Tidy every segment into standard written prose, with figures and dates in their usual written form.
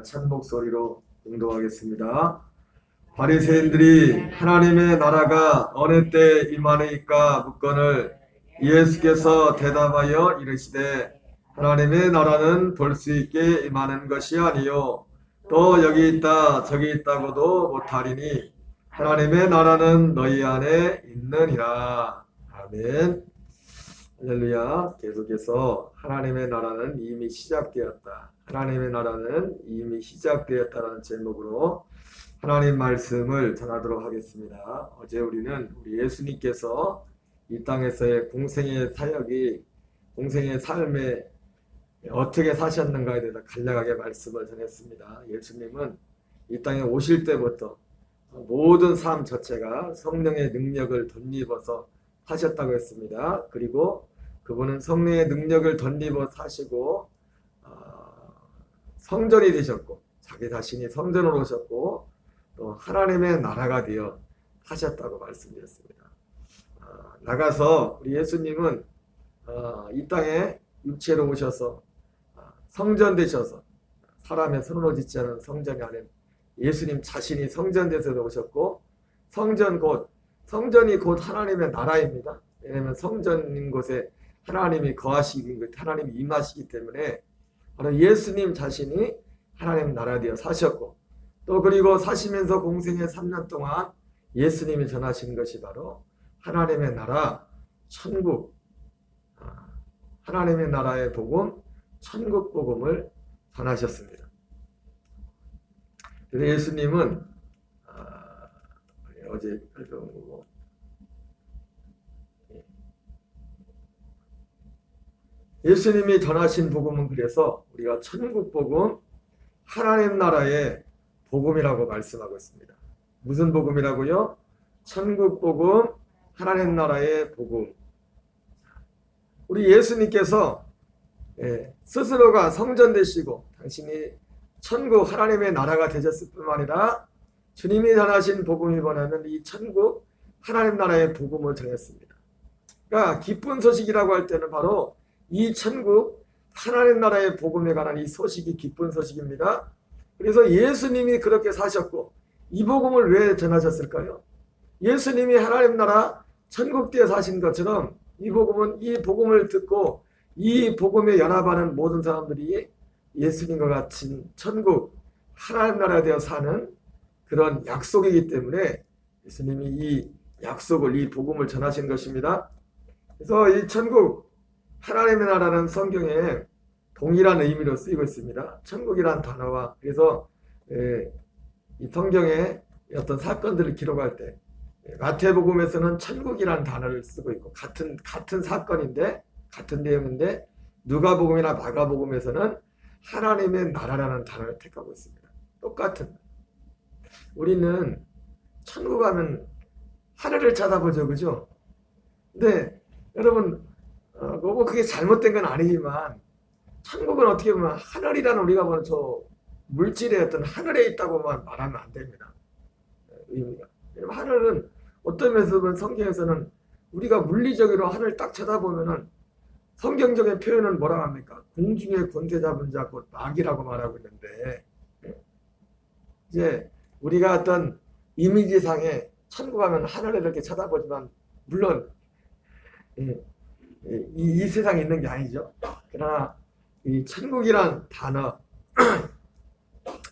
찬 목소리로 응독하겠습니다. 바리새인들이 하나님의 나라가 어느 때 임하리까 묻거늘 예수께서 대답하여 이르시되 하나님의 나라는 볼 수 있게 임하는 것이 아니요 또 여기 있다 저기 있다고도 못하리니 하나님의 나라는 너희 안에 있느니라. 아멘. 할렐루야. 계속해서 하나님의 나라는 이미 시작되었다. 하나님의 나라는 이미 시작되었다는 제목으로 하나님 말씀을 전하도록 하겠습니다. 어제 우리는 우리 예수님께서 이 땅에서의 공생의 사역이 공생의 삶에 어떻게 사셨는가에 대해서 간략하게 말씀을 전했습니다. 예수님은 이 땅에 오실 때부터 모든 삶 자체가 성령의 능력을 덧입어서 사셨다고 했습니다. 그리고 그분은 성령의 능력을 덧입어 사시고 성전이 되셨고 자기 자신이 성전으로 오셨고 또 하나님의 나라가 되어 사셨다고 말씀드렸습니다. 나가서 우리 예수님은 이 땅에 육체로 오셔서 성전 되셔서 사람의 손으로 짓지 않은 성전이 아닌 예수님 자신이 성전 돼서 오셨고 성전이 곧 하나님의 나라입니다. 왜냐하면 성전인 곳에 하나님이 거하시기, 하나님이 임하시기 때문에 바로 예수님 자신이 하나님 나라 되어 사셨고 또 그리고 사시면서 공생의 3년 동안 예수님이 전하신 것이 바로 하나님의 나라, 천국, 하나님의 나라의 복음, 천국 복음을 전하셨습니다. 그래서 예수님은 어제 설명한 거고 예수님이 전하신 복음은 그래서 우리가 천국 복음, 하나님 나라의 복음이라고 말씀하고 있습니다. 무슨 복음이라고요? 천국 복음, 하나님 나라의 복음. 우리 예수님께서 스스로가 성전 되시고 당신이 천국 하나님의 나라가 되셨을 뿐만 아니라 주님이 전하신 복음이 뭐냐면 이 천국 하나님 나라의 복음을 전했습니다. 그러니까 기쁜 소식이라고 할 때는 바로 이 천국 하나님 나라의 복음에 관한 이 소식이 기쁜 소식입니다. 그래서 예수님이 그렇게 사셨고 이 복음을 왜 전하셨을까요? 예수님이 하나님 나라 천국대에 사신 것처럼 이 복음을 듣고 이 복음에 연합하는 모든 사람들이 예수님과 같은 천국 하나님 나라에 되어 사는 그런 약속이기 때문에 예수님이 이 약속을 이 복음을 전하신 것입니다. 그래서 이 천국 하나님의 나라는 성경에 동일한 의미로 쓰이고 있습니다. 천국이란 단어와 그래서 이 성경에 어떤 사건들을 기록할 때 마태복음에서는 천국이란 단어를 쓰고 있고 같은 사건인데 같은 내용인데 누가복음이나 마가복음에서는 하나님의 나라라는 단어를 택하고 있습니다. 똑같은. 우리는 천국 가면 하늘을 쳐다보죠, 그죠? 근데 여러분 뭐 그게 잘못된 건 아니지만 천국은 어떻게 보면 하늘이라는 우리가 보는 저 물질의 어떤 하늘에 있다고만 말하면 안 됩니다. 의미가. 하늘은 어떤 면에서 보면 성경에서는 우리가 물리적으로 하늘 딱 쳐다보면은 성경적인 표현은 뭐라고 합니까? 공중의 권세 잡은 자 곧 마귀라고 말하고 있는데 이제 우리가 어떤 이미지상에 천국 가면 하늘을 이렇게 쳐다보지만 물론 이 세상에 있는 게 아니죠. 그러나 이 천국이란 단어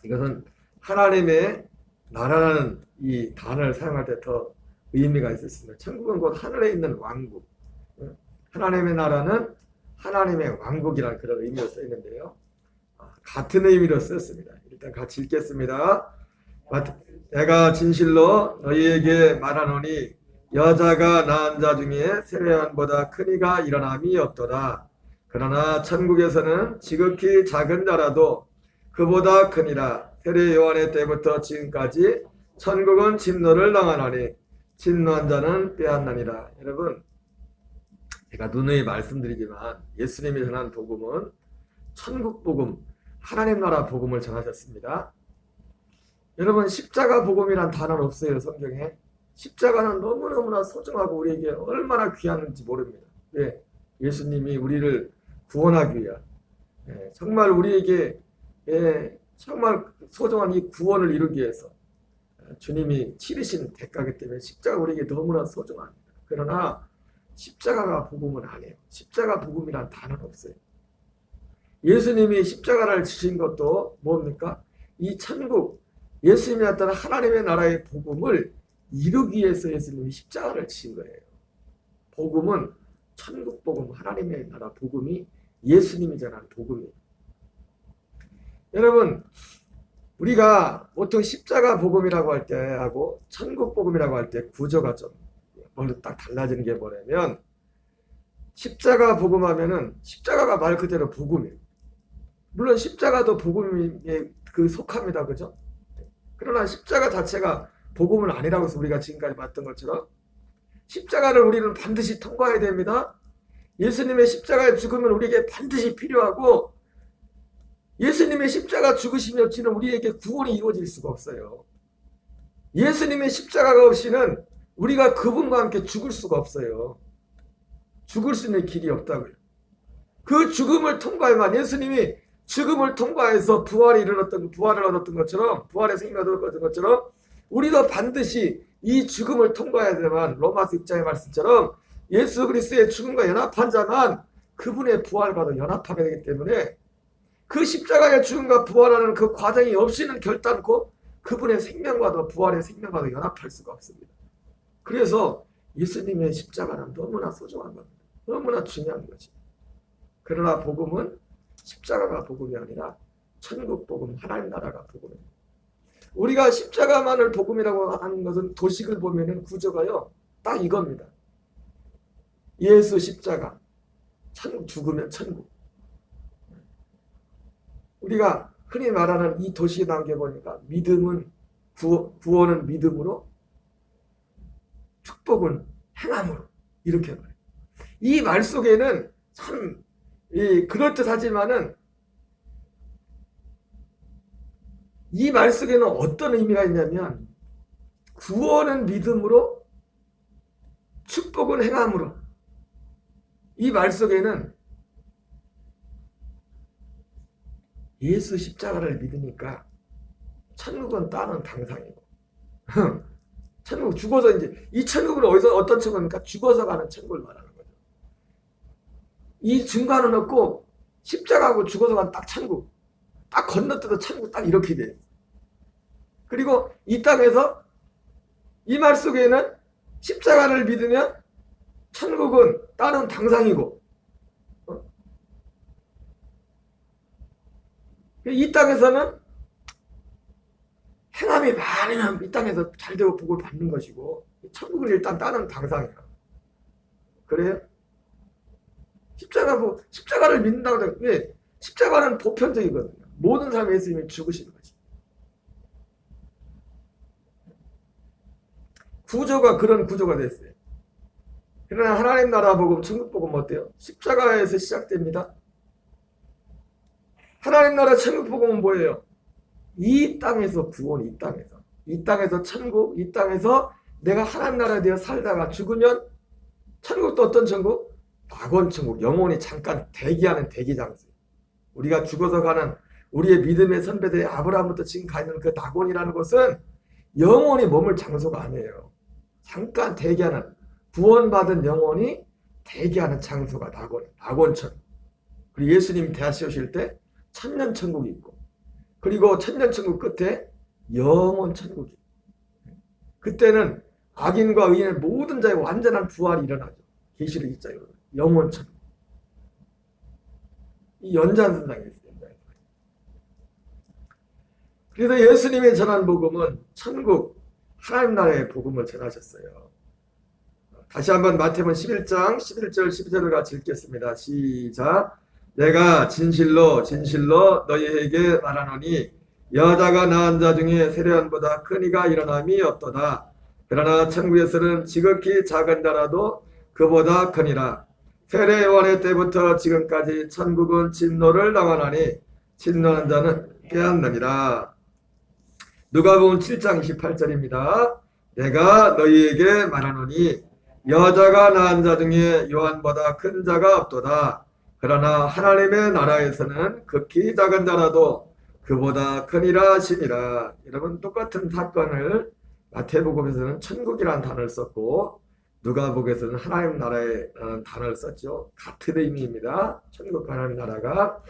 이것은 하나님의 나라라는 이 단어를 사용할 때 더 의미가 있었습니다. 천국은 곧 하늘에 있는 왕국, 하나님의 나라는 하나님의 왕국이라는 그런 의미로 쓰이는데요. 같은 의미로 쓰였습니다. 일단 같이 읽겠습니다. 내가 진실로 너희에게 말하노니 여자가 낳은 자 중에 세례요한보다 큰 이가 일어남이 없도다. 그러나 천국에서는 지극히 작은 자라도 그보다 크니라. 세례요한의 때부터 지금까지 천국은 진노를 당하나니 진노한 자는 빼앗나니라. 여러분 제가 누누이 말씀드리지만 예수님이 전한 복음은 천국 복음, 하나님 나라 복음을 전하셨습니다. 여러분 십자가 복음이란 단어는 없어요. 성경에. 십자가는 너무너무나 소중하고 우리에게 얼마나 귀한지 모릅니다. 왜? 예수님이 우리를 구원하기 위한 정말 우리에게 정말 소중한 이 구원을 이루기 위해서 주님이 치르신 대가이기 때문에 십자가 우리에게 너무나 소중합니다. 그러나 십자가가 복음은 아니에요. 십자가 복음이란 단어는 없어요. 예수님이 십자가를 지신 것도 뭡니까? 이 천국, 예수님이 나타난 하나님의 나라의 복음을 이루기 위해서 예수님이 십자가를 지신 거예요. 복음은 천국 복음, 하나님의 나라 복음이 예수님이 전한 복음이에요. 여러분, 우리가 보통 십자가 복음이라고 할 때 하고 천국 복음이라고 할 때 구조가 좀 먼저 딱 달라지는 게 뭐냐면, 십자가 복음하면은 십자가가 말 그대로 복음이에요. 물론 십자가도 복음에 그 속합니다. 그죠? 그러나 십자가 자체가 복음은 아니라고 해서 우리가 지금까지 봤던 것처럼 십자가를 우리는 반드시 통과해야 됩니다. 예수님의 십자가의 죽음은 우리에게 반드시 필요하고, 예수님의 십자가 죽으심이 없이는 우리에게 구원이 이루어질 수가 없어요. 예수님의 십자가가 없이는 우리가 그분과 함께 죽을 수가 없어요. 죽을 수 있는 길이 없다고요. 그 죽음을 통과해만, 예수님이 죽음을 통과해서 부활을 얻었던 것처럼, 부활의 생명을 얻었던 것처럼 우리도 반드시 이 죽음을 통과해야 되만, 로마서 6장의 말씀처럼 예수 그리스도의 죽음과 연합한 자만 그분의 부활과도 연합하게 되기 때문에, 그 십자가의 죽음과 부활하는 그 과정이 없이는 결단코 그분의 생명과도, 부활의 생명과도 연합할 수가 없습니다. 그래서 예수님의 십자가는 너무나 소중한 겁니다. 너무나 중요한 거지. 그러나 복음은 십자가가 복음이 아니라 천국 복음, 하나님 나라가 복음입니다. 우리가 십자가만을 복음이라고 하는 것은 도식을 보면은 구조가요, 딱 이겁니다. 예수 십자가, 천국, 죽으면 천국. 우리가 흔히 말하는 이 도식에 남겨 보니까 믿음은 구원은 믿음으로, 축복은 행함으로, 이렇게 말해요. 이 말 속에는 참 그럴듯하지만은, 이 말 속에는 어떤 의미가 있냐면, 구원은 믿음으로, 축복은 행함으로. 이 말 속에는 예수 십자가를 믿으니까 천국은 따는 당상이고, 천국 죽어서, 이제 이 천국은 어떤 천국입니까? 죽어서 가는 천국을 말하는 거죠. 이 중간은 없고 십자가하고 죽어서 가는 딱 천국, 딱 건너뛰어도 천국, 딱 이렇게 돼요. 그리고 이 땅에서 이 말 속에는 십자가를 믿으면 천국은 따는 당상이고, 이 땅에서는 행함이 많으면 이 땅에서 잘되고 복을 받는 것이고, 천국은 일단 따는 당상이야. 그래요? 십자가를 믿는다고 해서, 왜? 십자가는 보편적이거든요. 모든 사람이 예수님이 죽으시는 거지. 구조가 그런 구조가 됐어요. 그러나 하나님 나라 복음, 천국 복음 어때요? 십자가에서 시작됩니다. 하나님 나라 천국 복음은 뭐예요? 이 땅에서 구원, 이 땅에서 천국, 이 땅에서 내가 하나님 나라에 되어 살다가 죽으면 천국도 어떤 천국? 낙원 천국, 영혼이 잠깐 대기하는 대기 장소. 우리가 죽어서 가는 우리의 믿음의 선배들의 아브라함부터 지금 가 있는 그 낙원이라는 것은 영혼이 머물 장소가 아니에요. 잠깐 대기하는, 구원받은 영혼이 대기하는 장소가 낙원천국. 그리고 예수님이 다시 오실 때 천년천국이 있고, 그리고 천년천국 끝에 영원천국이, 그때는 악인과 의인의 모든 자의 완전한 부활이 일어나죠. 계시록 1장에 영원천국. 이 연장선상에 있어요. 그래서 예수님이 전한 복음은 천국, 하나님 나라의 복음을 전하셨어요. 다시 한번 마태복음 11장 11절 12절을 같이 읽겠습니다. 시작. 내가 진실로 진실로 너희에게 말하노니 여자가 낳은 자 중에 세례요한보다 큰 이가 일어남이 없도다. 그러나 천국에서는 지극히 작은 자라도 그보다 크니라. 세례요한의 때부터 지금까지 천국은 진노를 당하나니 진노하는 자는 깨닫느니라. 누가복음 7장 28절입니다. 내가 너희에게 말하노니 여자가 낳은 자 중에 요한보다 큰 자가 없도다. 그러나 하나님의 나라에서는 극히 작은 자라도 그보다 크니라 하시니라. 여러분 똑같은 사건을 마태복음에서는 천국이라는 단어를 썼고 누가복음에서는 하나님 나라라는 단어를 썼죠. 같은 의미입니다. 천국과 하나님 나라가.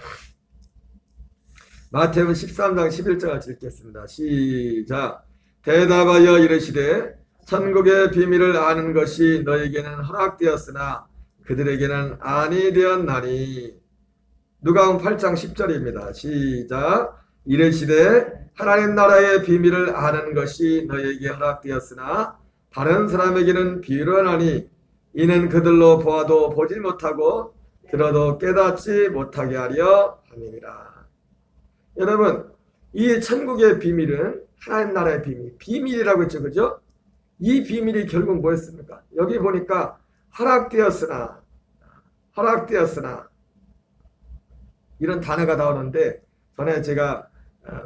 마태복음 13장 11절을 읽겠습니다. 시작. 대답하여 이르시되 천국의 비밀을 아는 것이 너에게는 허락되었으나 그들에게는 아니 되었나니. 누가복음 8장 10절입니다. 시작. 이르시되 하나님 나라의 비밀을 아는 것이 너에게 허락되었으나 다른 사람에게는 비유하나니 이는 그들로 보아도 보지 못하고 들어도 깨닫지 못하게 하려 함이니라. 여러분, 이 천국의 비밀은 하나님 나라의 비밀, 비밀이라고 했죠, 그죠? 이 비밀이 결국 뭐였습니까? 여기 보니까 허락되었으나 이런 단어가 나오는데 전에 제가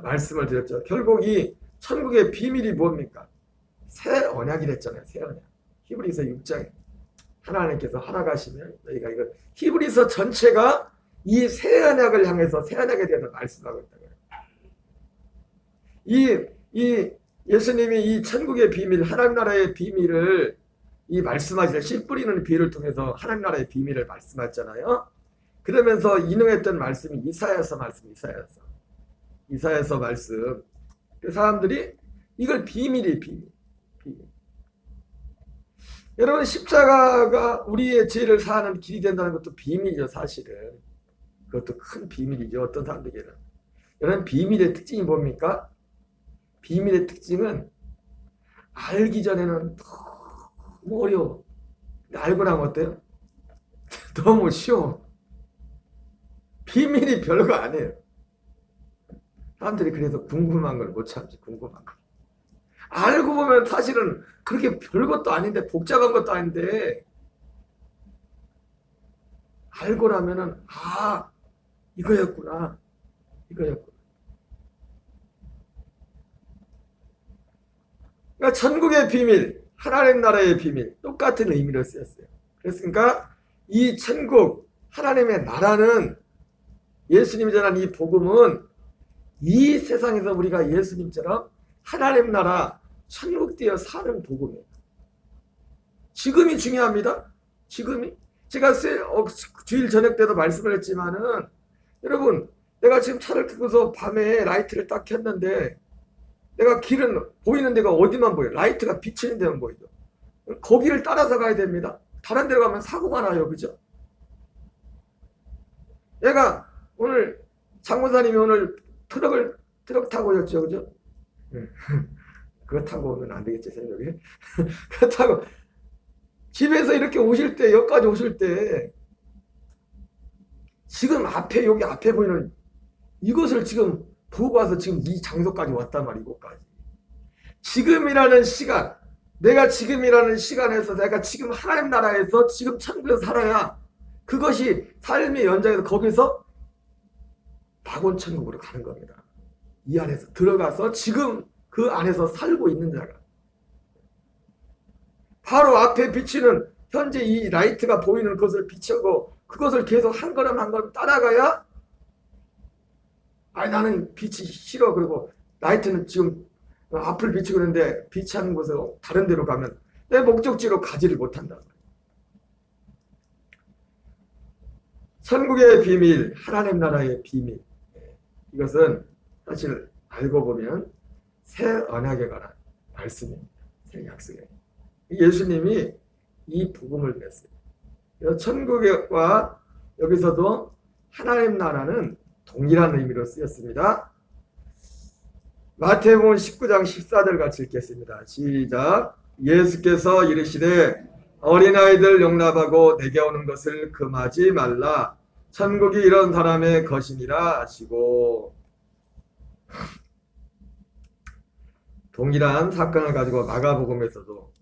말씀을 드렸죠. 결국 이 천국의 비밀이 뭡니까? 새 언약이랬잖아요. 새 언약. 히브리서 6장에 하나님께서 허락하시면 너희가 이거 히브리서 전체가 이 새 언약을 향해서 새 언약에 대해서 말씀하고 있다고요. 이 예수님이 이 천국의 비밀, 하나님 나라의 비밀을 이 말씀하실 씨 뿌리는 비유를 통해서 하나님 나라의 비밀을 말씀하잖아요. 그러면서 인용했던 말씀이 이사야서 말씀, 이사야서 말씀. 그 사람들이 이걸 비밀이 비밀. 여러분 십자가가 우리의 죄를 사하는 길이 된다는 것도 비밀이죠. 사실은 그것도 큰 비밀이죠. 어떤 사람들에게는. 여러분 비밀의 특징이 뭡니까? 비밀의 특징은 알기 전에는 너무 어려워. 알고 나면 어때요? 너무 쉬워. 비밀이 별거 아니에요. 사람들이 그래서 궁금한 걸 못 참지. 궁금한 거. 알고 보면 사실은 그렇게 별것도 아닌데 복잡한 것도 아닌데 알고 나면은 이거였구나. 그러니까 천국의 비밀, 하나님 나라의 비밀 똑같은 의미로 쓰였어요. 그랬으니까 이 천국, 하나님의 나라는 예수님이 전한 이 복음은 이 세상에서 우리가 예수님처럼 하나님 나라 천국 되어 사는 복음이에요. 지금이 중요합니다. 지금이. 제가 주일 저녁 때도 말씀을 했지만은 여러분 내가 지금 차를 타고서 밤에 라이트를 딱 켰는데 내가 길은 보이는 데가 어디만 보여요? 라이트가 비치는 데만 보이죠. 거기를 따라서 가야 됩니다. 다른 데로 가면 사고가 나요. 그죠? 내가 오늘 장모사님이 오늘 트럭 타고 오셨죠. 그죠? 그거 타고 오면 안 되겠지, 새벽에. 그거 타고 집에서 이렇게 오실 때, 여기까지 오실 때 지금 여기 앞에 보이는 이것을 지금 보고 와서 지금 이 장소까지 왔단 말이에요. 이곳까지. 지금이라는 시간, 내가 지금이라는 시간에서 내가 지금 하나님 나라에서 지금 천국에서 살아야 그것이 삶의 연장에서 거기서 낙원 천국으로 가는 겁니다. 이 안에서 들어가서 지금 그 안에서 살고 있는 자가 바로 앞에 비치는 현재 이 라이트가 보이는 것을 비추고 그것을 계속 한 걸음 한 걸음 따라가야 나는 빛이 싫어. 그리고 라이트는 지금 앞을 비추고 있는데 빛이 하는 곳에 다른 데로 가면 내 목적지로 가지를 못한다. 천국의 비밀, 하나님 나라의 비밀. 이것은 사실 알고 보면 새 언약에 관한 말씀입니다. 새 약속에. 예수님이 이 복음을 냈어요. 천국과 여기서도 하나님 나라는 동일한 의미로 쓰였습니다. 마태복음 19장 14절 같이 읽겠습니다. 시작. 예수께서 이르시되 어린아이들 용납하고 내게 오는 것을 금하지 말라. 천국이 이런 사람의 것이니라 하시고. 동일한 사건을 가지고 마가복음에서도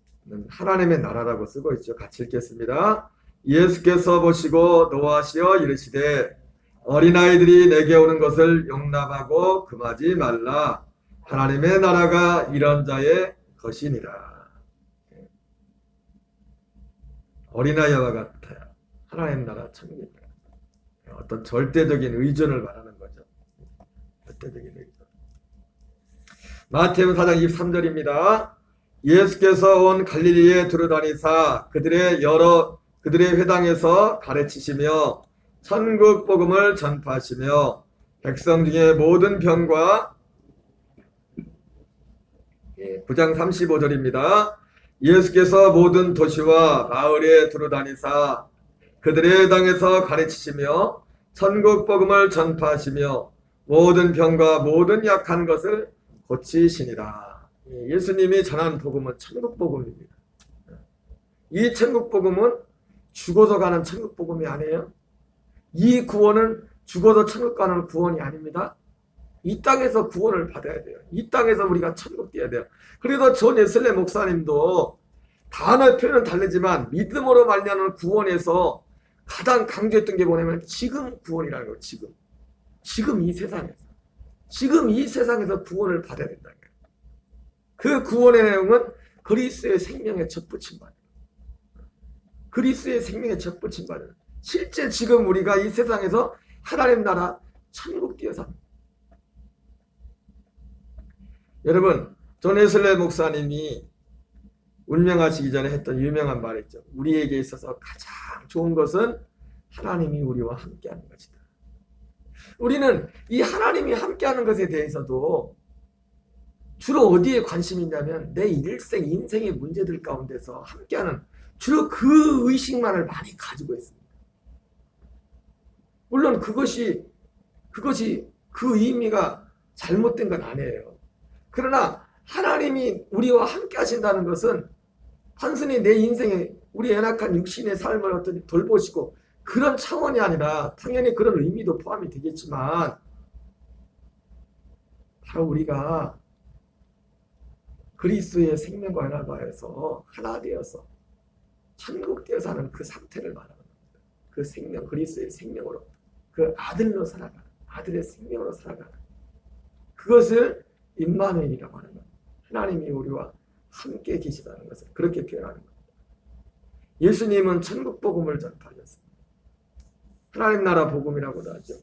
하나님의 나라라고 쓰고 있죠. 같이 읽겠습니다. 예수께서 보시고 노하시어 이르시되 어린아이들이 내게 오는 것을 용납하고 금하지 말라. 하나님의 나라가 이런 자의 것이니라. 어린아이와 같아요. 하나님 나라 천국입니다. 어떤 절대적인 의존을 말하는 거죠. 시대적인 얘기죠. 마태복음 4장 23절입니다. 예수께서 온 갈릴리에 두루다니사 그들의 회당에서 가르치시며 천국 복음을 전파하시며 백성 중에 모든 병과 9장 35절입니다. 예수께서 모든 도시와 마을에 두루다니사 그들의 회당에서 가르치시며 천국 복음을 전파하시며 모든 병과 모든 약한 것을 고치시니라. 예수님이 전한 복음은 천국 복음입니다. 이 천국 복음은 죽어서 가는 천국 복음이 아니에요. 이 구원은 죽어서 천국 가는 구원이 아닙니다. 이 땅에서 구원을 받아야 돼요. 이 땅에서 우리가 천국 뛰어야 돼요. 그래서 존 웨슬리 목사님도 단어 표현은 다르지만 믿음으로 말미암은 구원에서 가장 강조했던 게 뭐냐면 지금 구원이라는 거예요. 지금 이 세상에서 구원을 받아야 된다는 거예요. 그 구원의 내용은 그리스도의 생명에 젖붙임 받는 거예요. 그리스도의 생명에 젖붙임 받는 거예요. 실제 지금 우리가 이 세상에서 하나님 나라 천국 뛰어 삽니다. 여러분, 존 웨슬리 목사님이 운명하시기 전에 했던 유명한 말이 있죠. 우리에게 있어서 가장 좋은 것은 하나님이 우리와 함께하는 것이다. 우리는 이 하나님이 함께하는 것에 대해서도 주로 어디에 관심이 있냐면 내 인생의 문제들 가운데서 함께하는 주로 그 의식만을 많이 가지고 있습니다. 물론 그것이 그 의미가 잘못된 건 아니에요. 그러나 하나님이 우리와 함께 하신다는 것은 단순히 내 인생에 우리 연약한 육신의 삶을 어떤 돌보시고 그런 차원이 아니라 당연히 그런 의미도 포함이 되겠지만 바로 우리가 그리스도의 생명과 연합하여서 하나 되어서 천국 되어 사는 그 상태를 말하는 겁니다. 그 생명, 그리스도의 생명으로 그 아들로 살아가는, 아들의 생명으로 살아가는 그것을 임마누엘이라고 하는 겁니다. 하나님이 우리와 함께 계시다는 것을 그렇게 표현하는 겁니다. 예수님은 천국 복음을 전파하셨습니다. 하나님 나라 복음이라고도 하죠.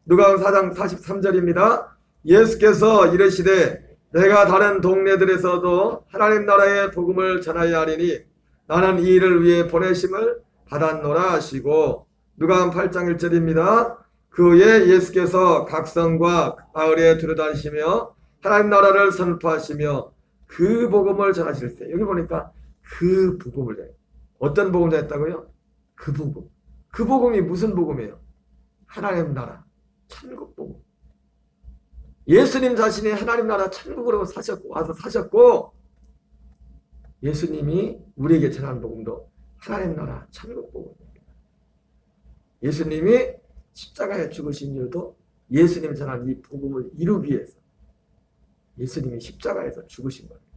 누가복음 4장 43절입니다. 예수께서 이르시되 내가 다른 동네들에서도 하나님 나라의 복음을 전하여 하리니 나는 이 일을 위해 보내심을 받았노라 하시고 누가복음 8장 1절입니다. 그 후에 예수께서 각성과 마을에 두루다니시며 하나님 나라를 선포하시며 그 복음을 전하실 때 여기 보니까 그 복음을 전해요. 어떤 복음을 전했다고요? 그 복음. 그 복음이 무슨 복음이에요? 하나님 나라, 천국 복음. 예수님 자신이 하나님 나라 천국으로 와서 사셨고 예수님이 우리에게 전한 복음도 하나님 나라 천국 복음입니다. 예수님이 십자가에 죽으신 이유도 예수님이 전한 이 복음을 이루기 위해서 예수님이 십자가에서 죽으신 겁니다.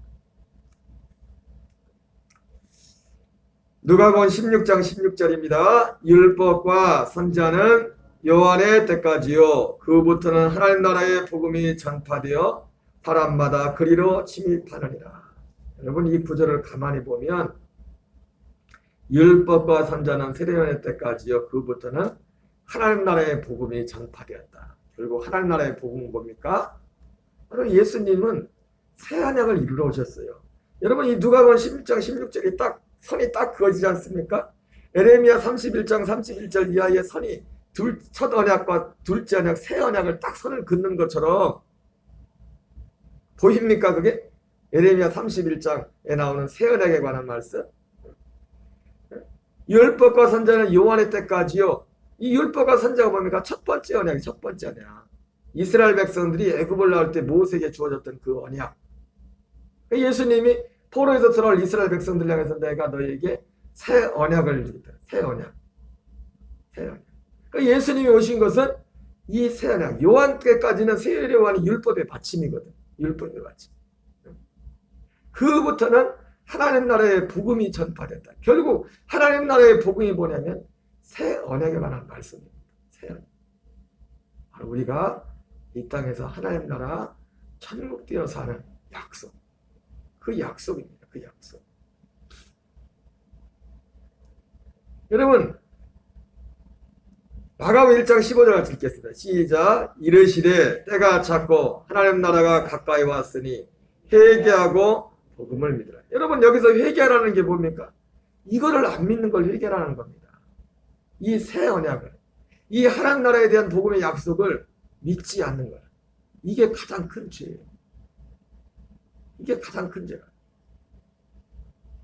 누가복음 16장 16절입니다. 율법과 선지자는 요한의 때까지요. 그부터는 하나님 나라의 복음이 전파되어 사람마다 그리로 침입하느니라. 여러분 이 구절을 가만히 보면 율법과 선지자는 세례요한의 때까지요. 그부터는 하나님 나라의 복음이 전파되었다. 결국 하나님 나라의 복음은 뭡니까? 바로 예수님은 새 언약을 이루러 오셨어요. 여러분 이 누가복음 11장 16절이 선이 딱 그어지지 않습니까? 에레미야 31장 31절 이하의 선이 첫 언약과 둘째 언약, 새 언약을 딱 선을 긋는 것처럼 보입니까 그게? 에레미야 31장에 나오는 새 언약에 관한 말씀. 율법과 선지자는 요한의 때까지요. 이 율법과 선지자가 뭡니까? 첫 번째 언약이 첫 번째 언약. 이스라엘 백성들이 애굽을 나올 때 모세에게 주어졌던 그 언약. 예수님이 포로에서 들어올 이스라엘 백성들 향해서 내가 너에게 새 언약을 주겠다. 새 언약. 예수님이 오신 것은 이 새 언약. 요한 때까지는 세례요한이 율법의 받침이거든. 율법의 받침. 그부터는 하나님 나라의 복음이 전파된다. 결국 하나님 나라의 복음이 뭐냐면 새 언약에 관한 말씀입니다. 새 언약. 바로 우리가 이 땅에서 하나님 나라 천국 되어 사는 약속. 그 약속입니다. 그 약속. 여러분 마가복음 1장 15절 읽겠습니다. 시작. 이르시되 때가 찼고 하나님 나라가 가까이 왔으니 회개하고 복음을 믿으라. 여러분 여기서 회개하라는 게 뭡니까? 이거를 안 믿는 걸 회개하라는 겁니다. 이 새 언약을, 이 하나님 나라에 대한 복음의 약속을 믿지 않는 거야. 이게 가장 큰 죄예요. 이게 가장 큰 죄야.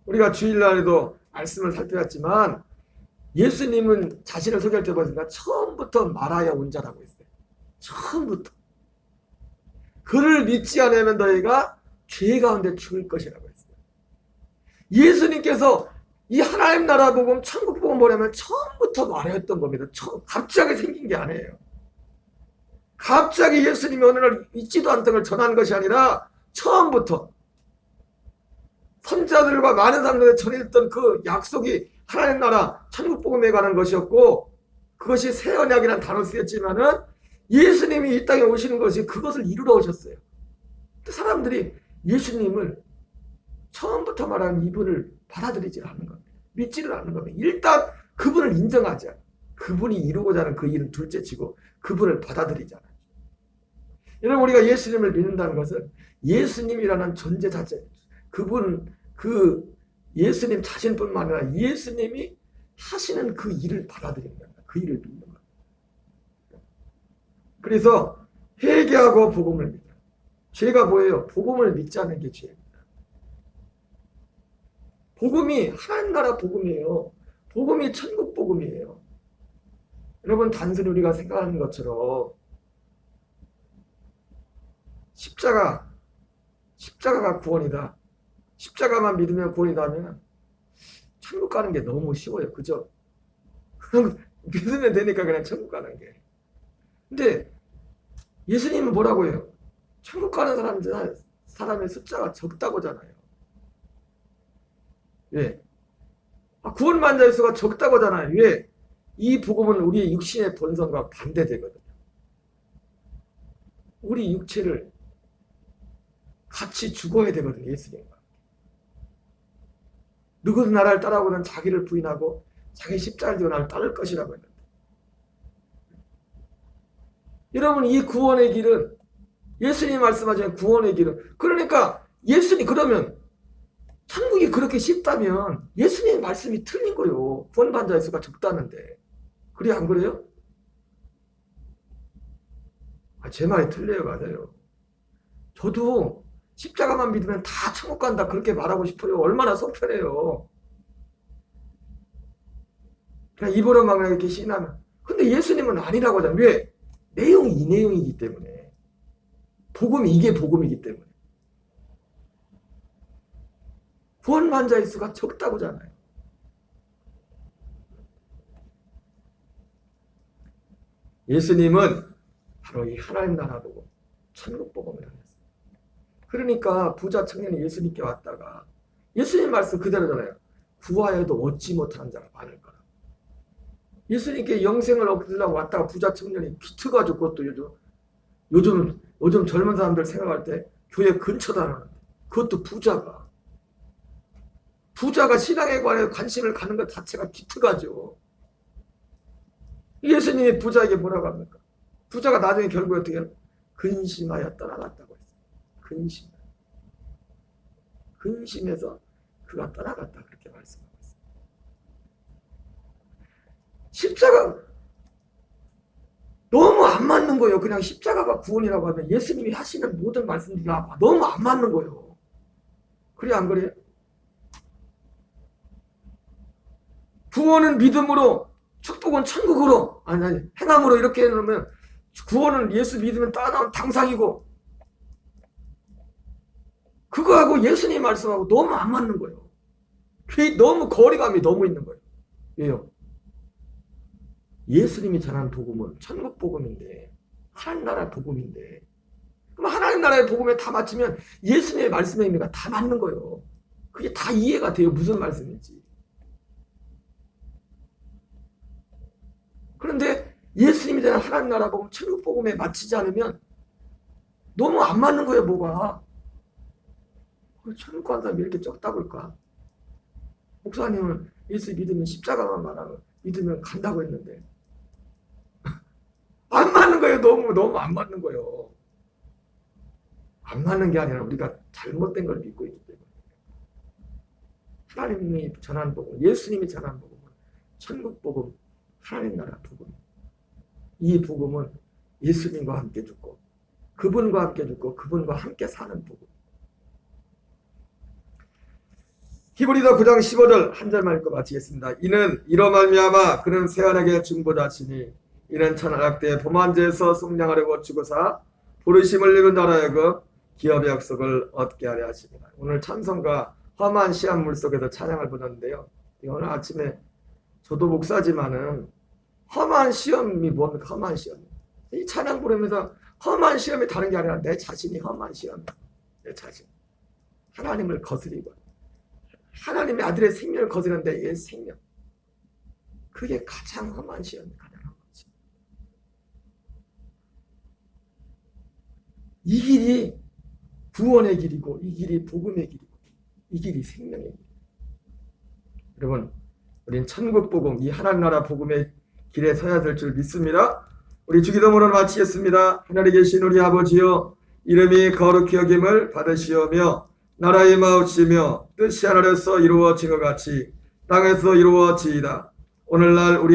우리가 주일날에도 말씀을 살펴봤지만 예수님은 자신을 소개할 때 보니까 처음부터 말하여 온 자라고 했어요. 처음부터. 그를 믿지 않으면 너희가 죄 가운데 죽을 것이라고 했어요. 예수님께서 이 하나님 나라 복음, 천국 복음 보려면 처음부터 말했던 겁니다. 갑자기 생긴 게 아니에요. 갑자기 예수님이 어느 날 있지도 않던 걸 전한 것이 아니라 처음부터 선자들과 많은 사람들에게 전했던 그 약속이 하나님 나라 천국 복음에 관한 것이었고, 그것이 새 언약이라는 단어 쓰였지만은 예수님이 이 땅에 오시는 것이 그것을 이루러 오셨어요. 사람들이 예수님을 처음부터 말하는 이분을 받아들이지 않는 겁니다. 믿지를 않는 겁니다. 일단 그분을 인정하지 않아요. 그분이 이루고자 하는 그 일은 둘째치고 그분을 받아들이지 않아요. 여러분 우리가 예수님을 믿는다는 것은 예수님이라는 존재 자체, 그분, 예수님 자신뿐만 아니라 예수님이 하시는 그 일을 받아들이는 겁니다. 그 일을 믿는 겁니다. 그래서 회개하고 복음을 믿어요. 죄가 뭐예요? 복음을 믿지 않는 게 죄입니다. 복음이 하나님 나라 복음이에요. 복음이 천국 복음이에요. 여러분 단순히 우리가 생각하는 것처럼 십자가가 구원이다. 십자가만 믿으면 구원이다 하면 천국 가는 게 너무 쉬워요. 그죠? 믿으면 되니까 그냥 천국 가는 게. 근데 예수님은 뭐라고 해요? 천국 가는 사람의 숫자가 적다고잖아요. 왜? 구원받는 자의 수가 적다고잖아요. 왜? 이 복음은 우리의 육신의 본성과 반대되거든요. 우리 육체를 같이 죽어야 되거든요. 예수님과. 누구도 나를 따라오고는 자기를 부인하고 자기 십자가를 지고 나를 따를 것이라고 했는데, 여러분 이 구원의 길은 예수님이 말씀하신 구원의 길은, 그러니까 예수님, 그러면 천국이 그렇게 쉽다면 예수님의 말씀이 틀린 거예요. 구원받는 자의 수가 적다는데. 그래 안 그래요? 제 말이 틀려요. 맞아요. 저도 십자가만 믿으면 다 천국 간다 그렇게 말하고 싶어요. 얼마나 속편해요. 그냥 입으로 막 이렇게 신하면. 근데 예수님은 아니라고 하잖아요. 왜? 내용이 이 내용이기 때문에. 복음이 이게 복음이기 때문에. 구원받는 자의 수가 적다고잖아요. 예수님은 바로 이 하나님 나라 복음, 천국 복음을 하셨어요. 그러니까 부자 청년이 예수님께 왔다가 예수님 말씀 그대로잖아요. 구하여도 얻지 못하는 자가 많을 거라. 예수님께 영생을 얻으려고 왔다가 부자 청년이 비트가지고, 그것도 요즘 젊은 사람들 생각할 때 교회 근처다 하는데, 그것도 부자가 신앙에 관해 관심을 갖는 것 자체가 기특하죠. 예수님이 부자에게 뭐라고 합니까? 부자가 나중에 결국에 어떻게 해요? 근심하여 떠나갔다고 했어요. 근심해서 그가 떠나갔다 그렇게 말씀하고 있어요. 십자가 너무 안 맞는 거예요. 그냥 십자가가 구원이라고 하면 예수님이 하시는 모든 말씀들이 너무 안 맞는 거예요. 그래 안 그래요? 구원은 믿음으로, 축복은 천국으로, 아니 행함으로 이렇게 해놓으면 구원은 예수 믿으면 따라온 당상이고, 그거하고 예수님 말씀하고 너무 안 맞는 거예요. 너무 거리감이 너무 있는 거예요. 왜요? 예수님이 전한 복음은 천국 복음인데, 하나님 나라의 복음인데, 그럼 하나님 나라의 복음에 다 맞추면 예수님의 말씀의 의미가 다 맞는 거예요. 그게 다 이해가 돼요. 무슨 말씀인지. 그런데 예수님이 전한 하나님 나라 복음, 천국 복음에 맞추지 않으면 너무 안 맞는 거예요. 뭐가. 천국 가는 사람이 이렇게 적다고 할까? 목사님은 예수 믿으면 십자가만 말하고 믿으면 간다고 했는데, 안 맞는 거예요. 너무 안 맞는 거예요. 안 맞는 게 아니라 우리가 잘못된 걸 믿고 있기 때문에. 하나님이 전한 복음, 예수님이 전한 복음은 천국 복음, 하나님 나라 복음. 이 복음은 예수님과 함께 죽고 그분과 함께 죽고 그분과 함께 사는 복음. 히브리서 9장 15절 한 절만 읽고 마치겠습니다. 이는 이로 말미암아 그는 세안에게 중보자시니 이는 천하락대 보만제에서 속량하려고 주고사 부르심을 입은 자라 하여금 기업의 약속을 얻게 하려 하십니다. 오늘 찬송가 험한 시험 물속에서 찬양을 부르는데요. 오늘 아침에 저도 목사지만은 험한 시험이 뭡니까? 험한 시험. 이 찬양 부르면서 험한 시험이 다른 게 아니라 내 자신이 험한 시험이야. 내 자신. 하나님을 거스리고 하나님의 아들의 생명을 거스르는데 얘 생명. 그게 가장 험한 시험이 가장 험한 시험. 이 길이 구원의 길이고 이 길이 복음의 길이고 이 길이 생명의 길. 여러분, 우린 천국 복음, 이 하나님 나라 복음의 길에 서야 될 줄 믿습니다. 우리 주기도문을 마치겠습니다. 하늘에 계신 우리 아버지여, 이름이 거룩히 여김을 받으시오며 나라의 마옵시며 뜻이 하늘에서 이루어진 것 같이 땅에서 이루어지이다. 오늘날 우리